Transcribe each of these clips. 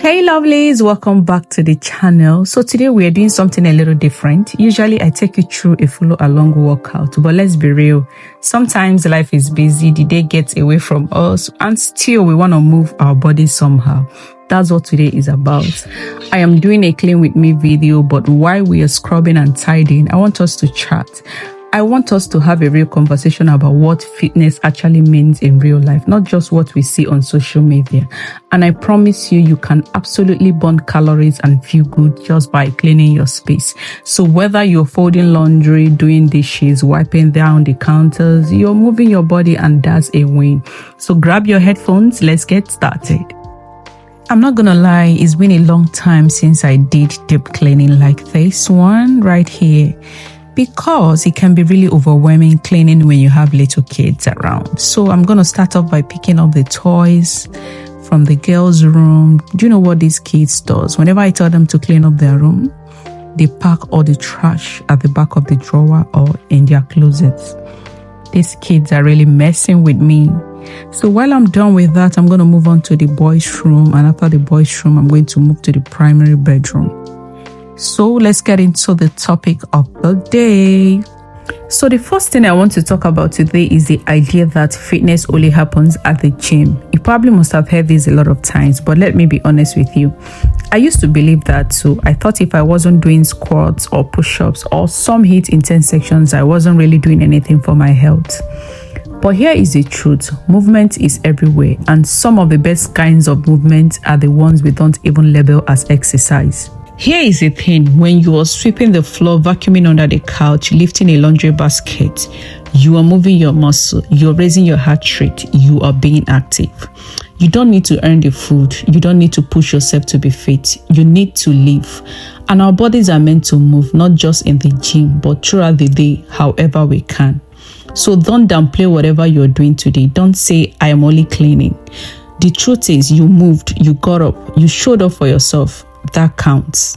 Hey lovelies, welcome back to the channel. So today we are doing something a little different. Usually I take you through a follow along workout, but let's be real. Sometimes life is busy, the day gets away from us, and still we want to move our bodies somehow. That's what today is about. I am doing a clean with me video, but while we are scrubbing and tidying, I want us to chat. I want us to have a real conversation about what fitness actually means in real life, not just what we see on social media. And I promise you can absolutely burn calories and feel good just by cleaning your space. So whether you're folding laundry, doing dishes, wiping down the counters, you're moving your body, and that's a win. So grab your headphones, let's get started. I'm not gonna lie, it's been a long time since I did deep cleaning like this one right here, because it can be really overwhelming cleaning when you have little kids around. So I'm going to start off by picking up the toys from the girls' room. Do you know what these kids does? Whenever I tell them to clean up their room, they pack all the trash at the back of the drawer or in their closets. These kids are really messing with me. So while I'm done with that, I'm going to move on to the boys' room. And after the boys' room, I'm going to move to the primary bedroom. So let's get into the topic of the day. So the first thing I want to talk about today is the idea that fitness only happens at the gym. You probably must have heard this a lot of times, but let me be honest with you. I used to believe that too. I thought if I wasn't doing squats or push-ups or some HIIT intense sections, I wasn't really doing anything for my health. But here is the truth. Movement is everywhere, and some of the best kinds of movement are the ones we don't even label as exercise. Here is the thing, when you are sweeping the floor, vacuuming under the couch, lifting a laundry basket, you are moving your muscle, you're raising your heart rate, you are being active. You don't need to earn the food, you don't need to push yourself to be fit, you need to live. And our bodies are meant to move, not just in the gym, but throughout the day, however we can. So don't downplay whatever you're doing today. Don't say, I am only cleaning. The truth is, you moved, you got up, you showed up for yourself. That counts.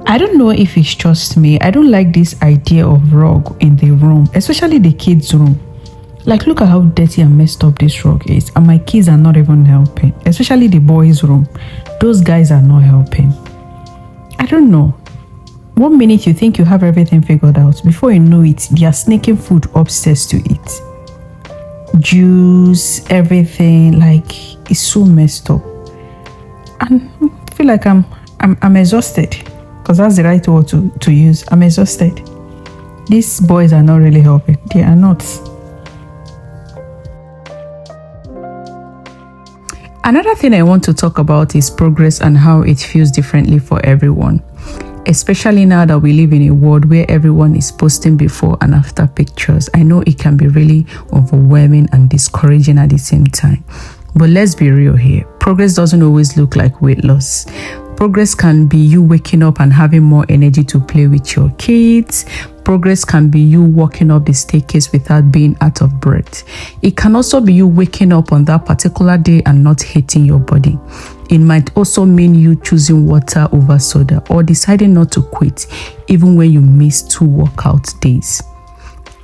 I don't know if it's just me. I don't like this idea of rug in the room, especially the kids' room. Like, look at how dirty and messed up this rug is, and my kids are not even helping, especially the boys' room. Those guys are not helping. I don't know. One minute you think you have everything figured out, before you know it, they are sneaking food upstairs to eat. Juice, everything, like, it's so messed up. And I feel like I'm exhausted, because that's the right word to use. I'm exhausted. These boys are not really helping. They are not. Another thing I want to talk about is progress and how it feels differently for everyone, especially now that we live in a world where everyone is posting before and after pictures. I know it can be really overwhelming and discouraging at the same time. But let's be real here. Progress doesn't always look like weight loss. Progress can be you waking up and having more energy to play with your kids. Progress can be you walking up the staircase without being out of breath. It can also be you waking up on that particular day and not hating your body. It might also mean you choosing water over soda or deciding not to quit even when you miss 2 workout days.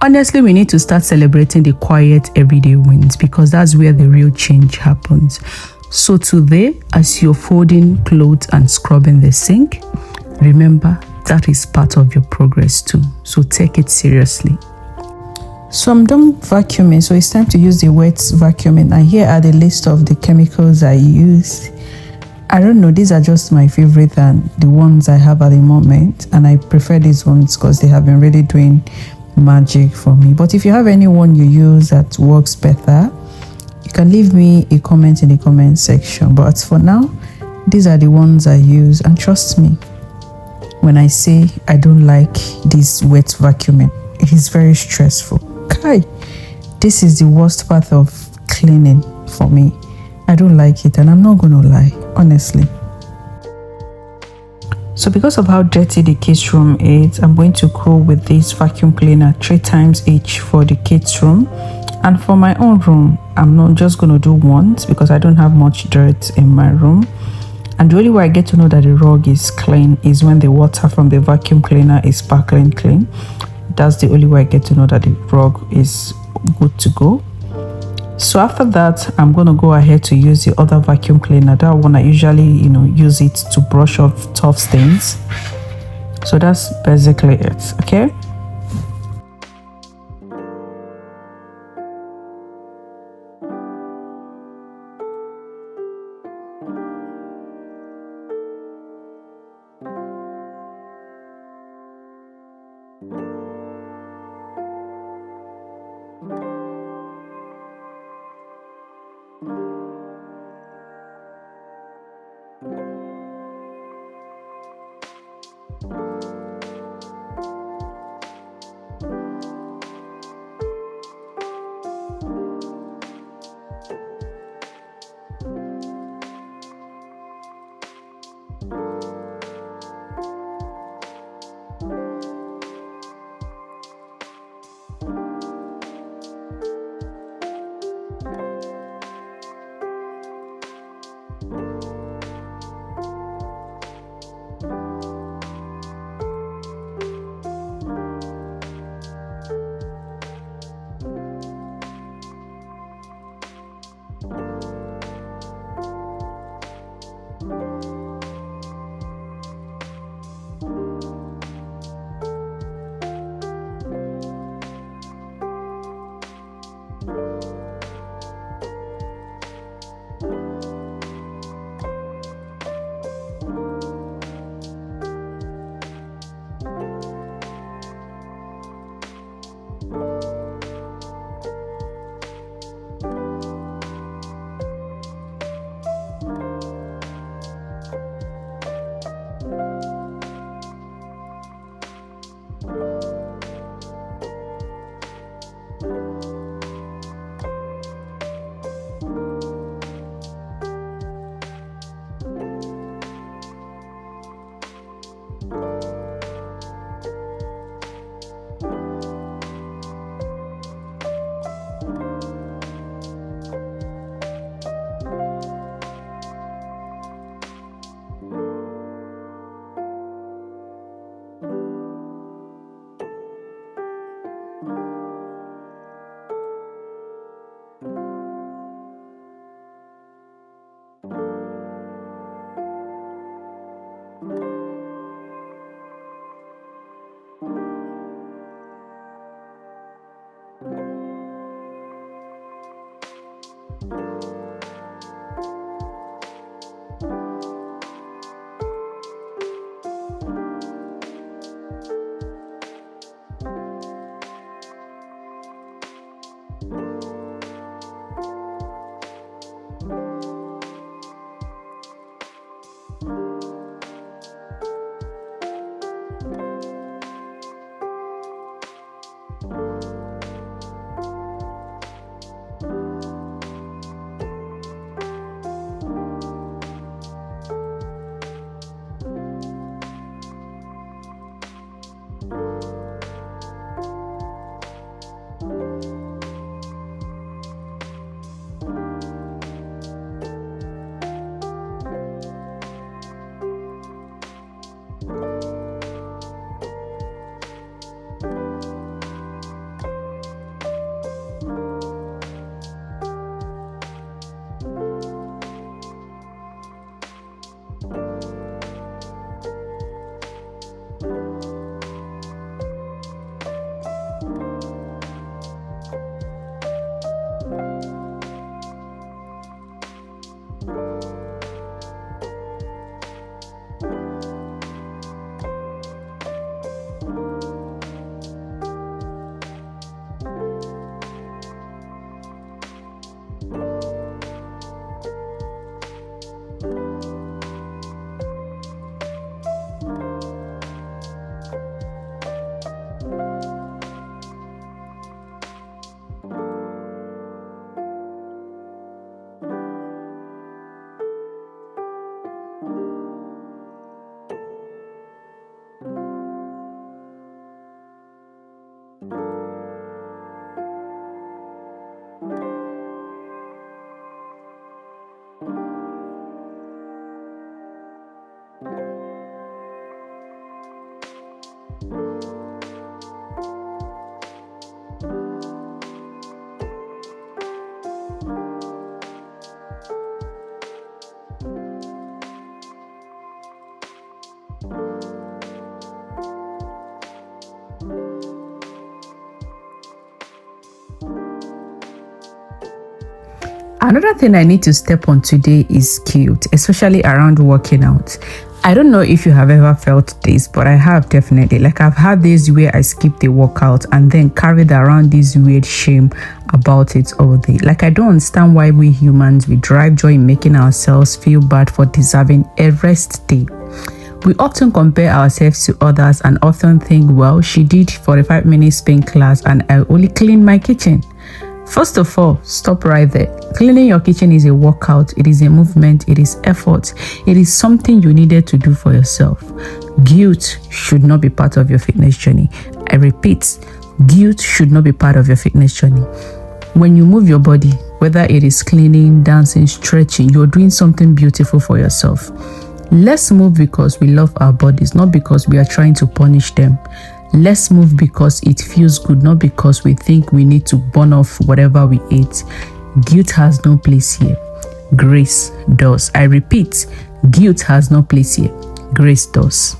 Honestly, we need to start celebrating the quiet everyday wins, because that's where the real change happens. So today, as you're folding clothes and scrubbing the sink, remember that is part of your progress too. So take it seriously. So I'm done vacuuming, so it's time to use the wet vacuuming. And here are the list of the chemicals I use. I don't know, these are just my favorite and the ones I have at the moment, and I prefer these ones because they have been really doing magic for me. But if you have anyone you use that works better, you can leave me a comment in the comment section. But for now, these are the ones I use, and trust me when I say I don't like this wet vacuuming. It is very stressful. Kai, this is the worst part of cleaning for me. I don't like it, and I'm not gonna lie, honestly. So because of how dirty the kids' room is, I'm going to go with this vacuum cleaner 3 times each for the kids' room. And for my own room, I'm not just going to do once because I don't have much dirt in my room. And the only way I get to know that the rug is clean is when the water from the vacuum cleaner is sparkling clean. That's the only way I get to know that the rug is good to go. So after that, I'm going to go ahead to use the other vacuum cleaner. That one I usually, use it to brush off tough stains. So that's basically it, okay? Another thing I need to step on today is guilt, especially around working out. I don't know if you have ever felt this, but I have definitely. Like, I've had days where I skip the workout and then carried around this weird shame about it all day. Like, I don't understand why we humans, we drive joy in making ourselves feel bad for deserving a rest day. We often compare ourselves to others and often think, well, she did 45 minutes spin class and I only cleaned my kitchen. First of all, stop right there. Cleaning your kitchen is a workout, it is a movement, it is effort, it is something you needed to do for yourself. Guilt should not be part of your fitness journey. I repeat, guilt should not be part of your fitness journey. When you move your body, whether it is cleaning, dancing, stretching, you're doing something beautiful for yourself. Let's move because we love our bodies, not because we are trying to punish them. Let's move because it feels good, not because we think we need to burn off whatever we ate. Guilt has no place here. Grace does. I repeat, guilt has no place here. Grace does.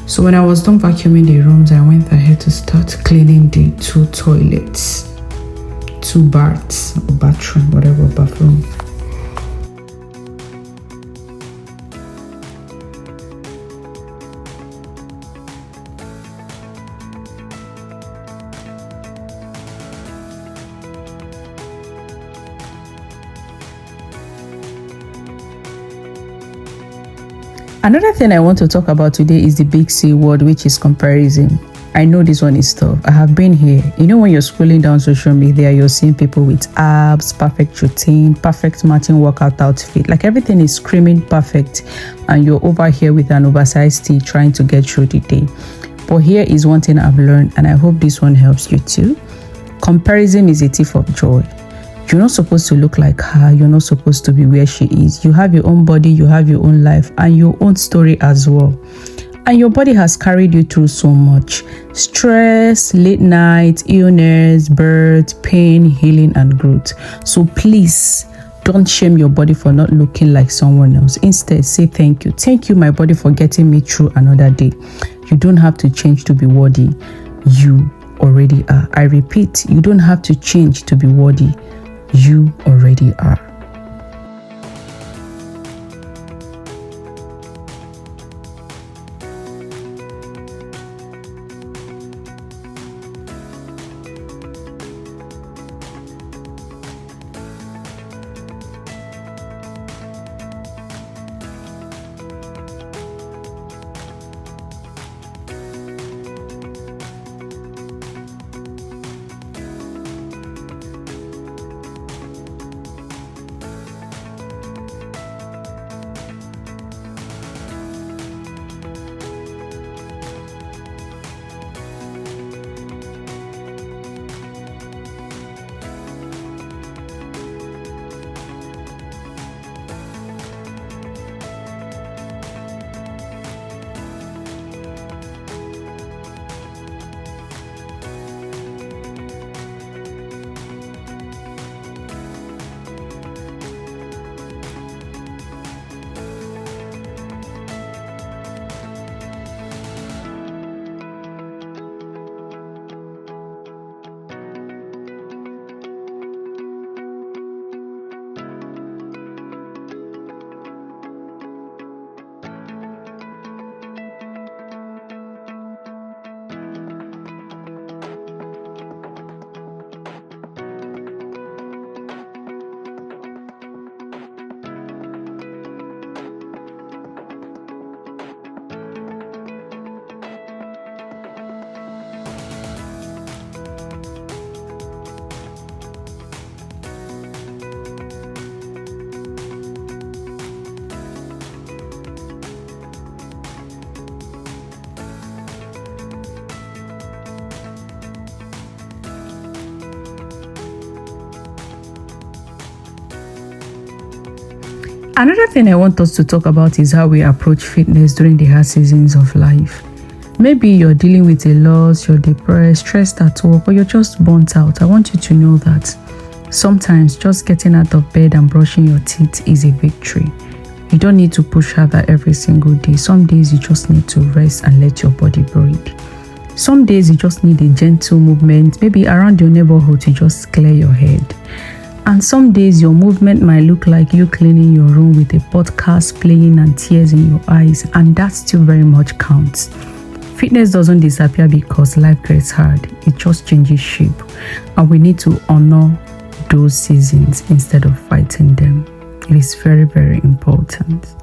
So when I was done vacuuming the rooms, I went ahead to start cleaning the 2 toilets, 2 baths, or bathroom, whatever, bathroom. Another thing I want to talk about today is the big C word, which is comparison. I know this one is tough. I have been here. You know, when you're scrolling down social media, you're seeing people with abs, perfect routine, perfect matching workout outfit. Like everything is screaming perfect, and you're over here with an oversized tee trying to get through the day. But here is one thing I've learned, and I hope this one helps you too. Comparison is a thief of joy. You're not supposed to look like her. You're not supposed to be where she is. You have your own body, you have your own life, and your own story as well. And your body has carried you through so much. Stress, late nights, illness, birth, pain, healing, and growth. So please, don't shame your body for not looking like someone else. Instead, say thank you. Thank you, my body, for getting me through another day. You don't have to change to be worthy. You already are. I repeat, you don't have to change to be worthy. You already are. Another thing I want us to talk about is how we approach fitness during the hard seasons of life. Maybe you're dealing with a loss, you're depressed, stressed at work, or you're just burnt out. I want you to know that sometimes just getting out of bed and brushing your teeth is a victory. You don't need to push harder every single day. Some days you just need to rest and let your body breathe. Some days you just need a gentle movement, maybe around your neighborhood to just clear your head. And some days your movement might look like you cleaning your room with a podcast playing and tears in your eyes, and that still very much counts. Fitness doesn't disappear because life gets hard. It just changes shape, and we need to honor those seasons instead of fighting them. It is very, very important.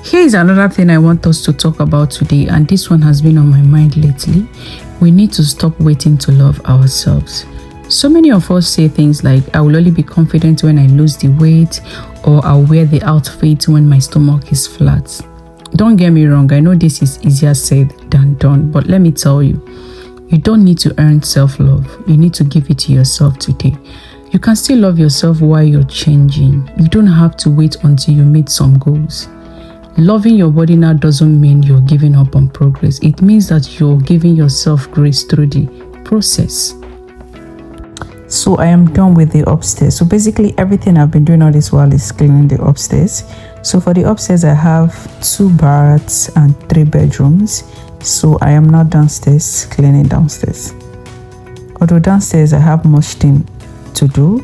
Here is another thing I want us to talk about today, and this one has been on my mind lately. We need to stop waiting to love ourselves. So many of us say things like, I will only be confident when I lose the weight, or I'll wear the outfit when my stomach is flat. Don't get me wrong, I know this is easier said than done, but let me tell you, you don't need to earn self-love. You need to give it to yourself today. You can still love yourself while you're changing. You don't have to wait until you meet some goals. Loving your body now doesn't mean you're giving up on progress. It means that you're giving yourself grace through the process. So I am done with the upstairs. So basically everything I've been doing all this while is cleaning the upstairs. So for the upstairs, I have 2 baths and 3 bedrooms. So I am now downstairs cleaning downstairs. Although downstairs I have much thing to do.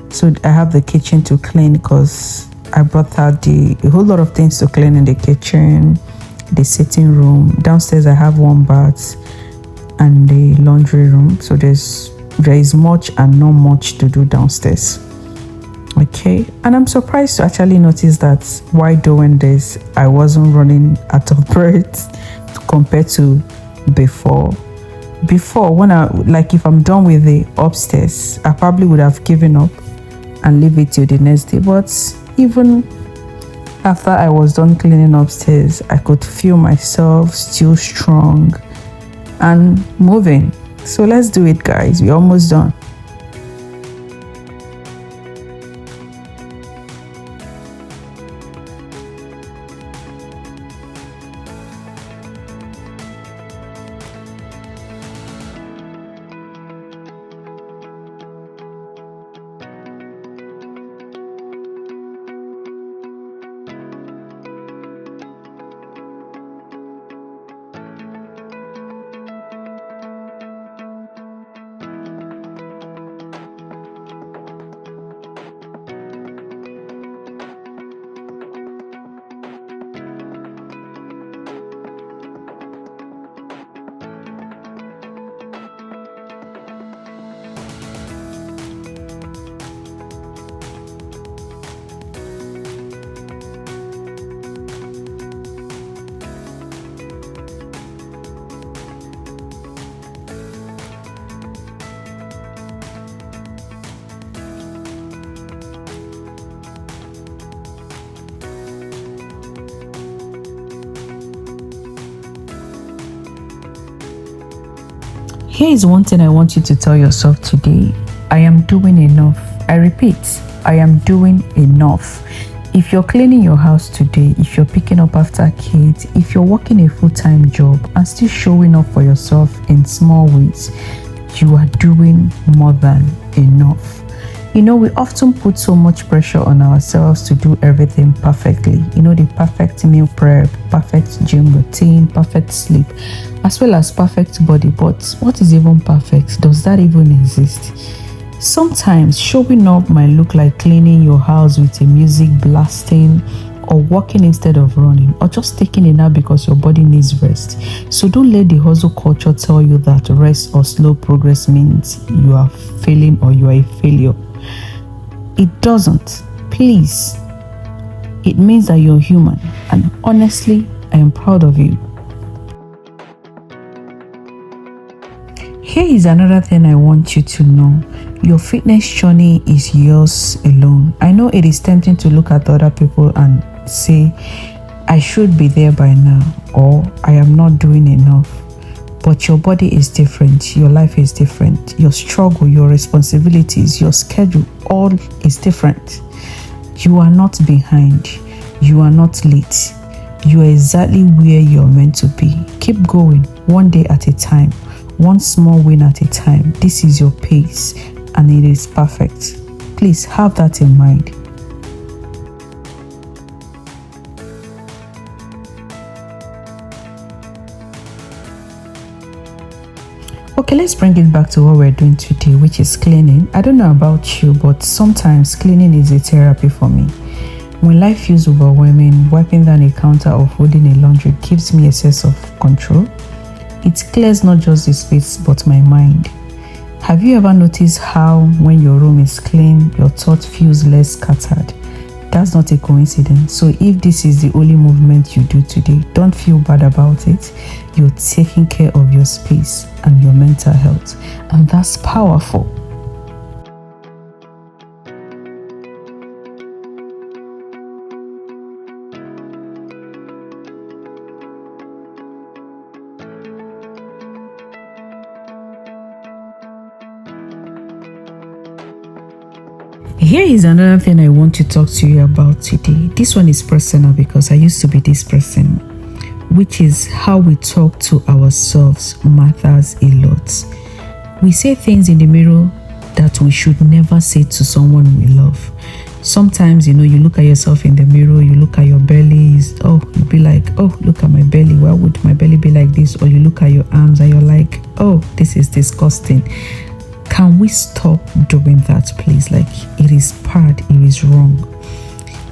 So I have the kitchen to clean because I brought out a whole lot of things to clean in the kitchen, the sitting room. Downstairs I have 1 bath and the laundry room. So there is much and not much to do downstairs. Okay, and I'm surprised to actually notice that while doing this, I wasn't running out of breath compared to before. When if I'm done with the upstairs, I probably would have given up and leave it till the next day. But even after I was done cleaning upstairs, I could feel myself still strong and moving. So let's do it, guys. We're almost done. Here is one thing I want you to tell yourself today. I am doing enough. I repeat, I am doing enough. If you're cleaning your house today, if you're picking up after kids, if you're working a full-time job and still showing up for yourself in small ways, you are doing more than enough. You know, we often put so much pressure on ourselves to do everything perfectly. You know, the perfect meal prep, perfect gym routine, perfect sleep, as well as perfect body. But what is even perfect? Does that even exist? Sometimes showing up might look like cleaning your house with a music blasting, or walking instead of running, or just taking a nap because your body needs rest. So don't let the hustle culture tell you that rest or slow progress means you are failing or you are a failure. It doesn't. Please. It means that you're human, and honestly, I am proud of you. Here is another thing I want you to know. Your fitness journey is yours alone. I know it is tempting to look at other people and say, I should be there by now, or I am not doing enough. But your body is different. Your life is different. Your struggle, your responsibilities, your schedule, all is different. You are not behind. You are not late. You are exactly where you're meant to be. Keep going, one day at a time, one small win at a time. This is your pace, and it is perfect. Please have that in mind. Okay, let's bring it back to what we're doing today, which is cleaning. I don't know about you, but sometimes cleaning is a therapy for me. When life feels overwhelming, wiping down a counter or folding a laundry gives me a sense of control. It clears not just the space, but my mind. Have you ever noticed how when your room is clean, your thought feels less scattered? That's not a coincidence. So if this is the only movement you do today, don't feel bad about it. You're taking care of your space and your mental health, and that's powerful. Here is another thing I want to talk to you about today. This one is personal because I used to be this person, which is how we talk to ourselves matters a lot. We say things in the mirror that we should never say to someone we love. Sometimes, you look at yourself in the mirror, you look at your belly, you be like, oh, look at my belly. Why would my belly be like this? Or you look at your arms and you're like, oh, this is disgusting. Can we stop doing that, please? Like, it is bad, it is wrong.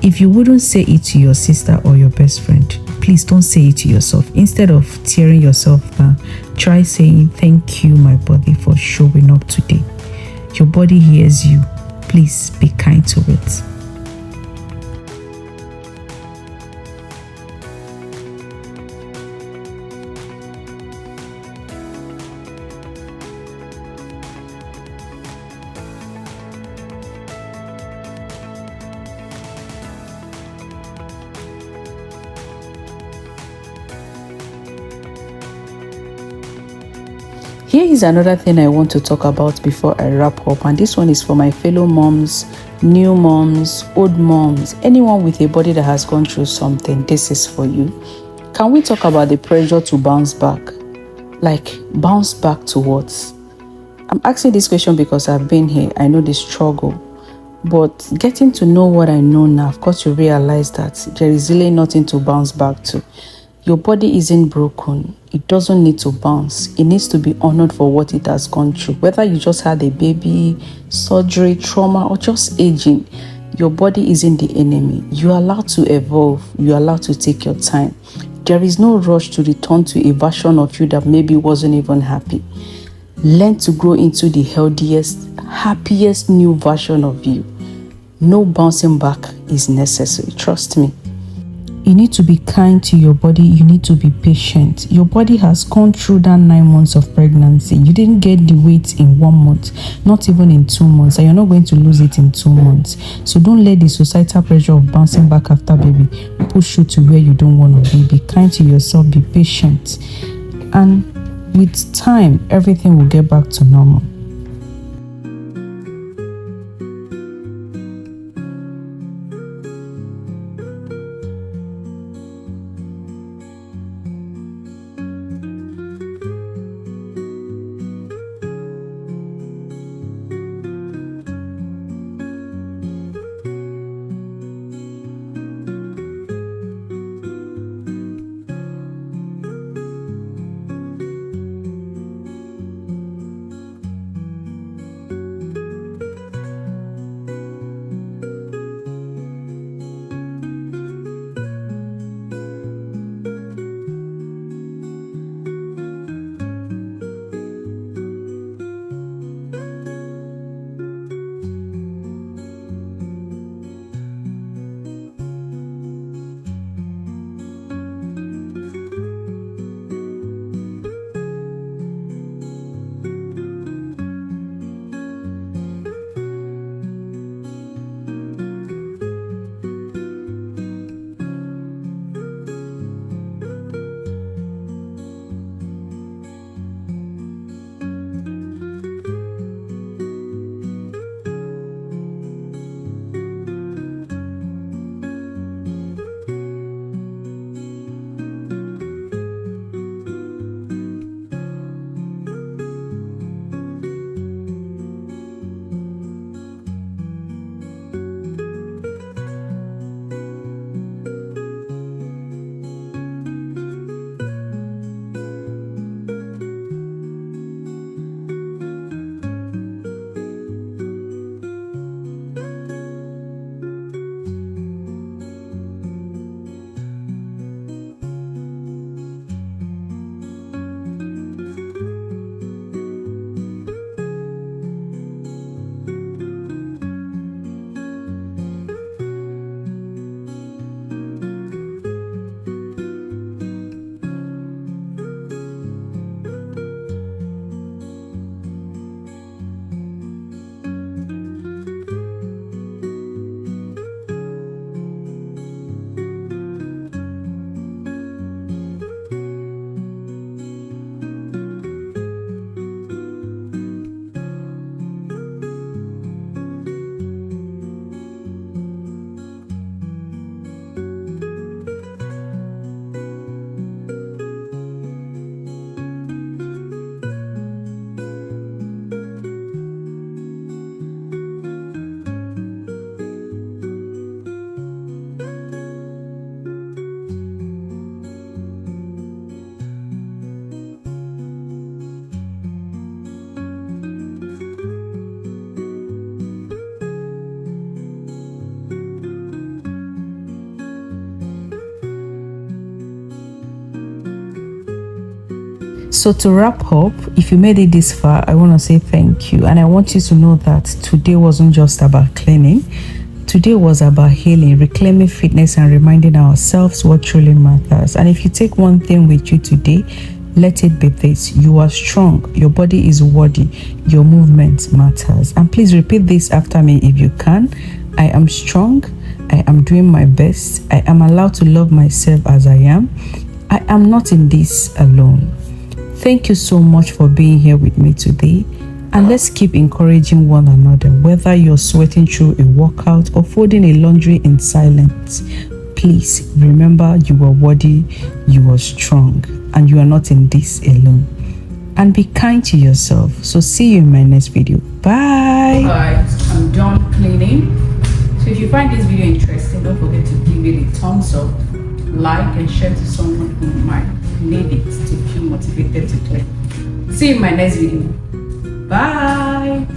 If you wouldn't say it to your sister or your best friend, please don't say it to yourself. Instead of tearing yourself down, try saying, thank you, my body, for showing up today. Your body hears you. Please be kind to it. Here is another thing I want to talk about before I wrap up, and this one is for my fellow moms, new moms, old moms, anyone with a body that has gone through something. This is for you. Can we talk about the pressure to bounce back? Like, bounce back to what? I'm asking this question because I've been here. I know the struggle. But getting to know what I know now, of course, you realize that there is really nothing to bounce back to. Your body isn't broken. It doesn't need to bounce. It needs to be honored for what it has gone through. Whether you just had a baby, surgery, trauma, or just aging, your body isn't the enemy. You're allowed to evolve. You're allowed to take your time. There is no rush to return to a version of you that maybe wasn't even happy. Learn to grow into the healthiest, happiest new version of you. No bouncing back is necessary. Trust me. You need to be kind to your body. You need to be patient. Your body has gone through that 9 months of pregnancy. You didn't get the weight in 1 month, not even in 2 months, and you're not going to lose it in 2 months. So don't let the societal pressure of bouncing back after baby push you to where you don't want to be. Be kind to yourself. Be patient. And with time, everything will get back to normal. So to wrap up, if you made it this far, I want to say thank you. And I want you to know that today wasn't just about cleaning. Today was about healing, reclaiming fitness, and reminding ourselves what truly matters. And if you take one thing with you today, let it be this: you are strong, your body is worthy, your movement matters. And please repeat this after me if you can. I am strong, I am doing my best, I am allowed to love myself as I am. I am not in this alone. Thank you so much for being here with me today. And let's keep encouraging one another, whether you're sweating through a workout or folding a laundry in silence. Please remember, you are worthy, you are strong, and you are not in this alone. And be kind to yourself. So see you in my next video. Bye. Alright, I'm done cleaning. So if you find this video interesting, don't forget to give it a thumbs up, like, and share to someone who might need it to feel motivated to clean. See you in my next video. Bye.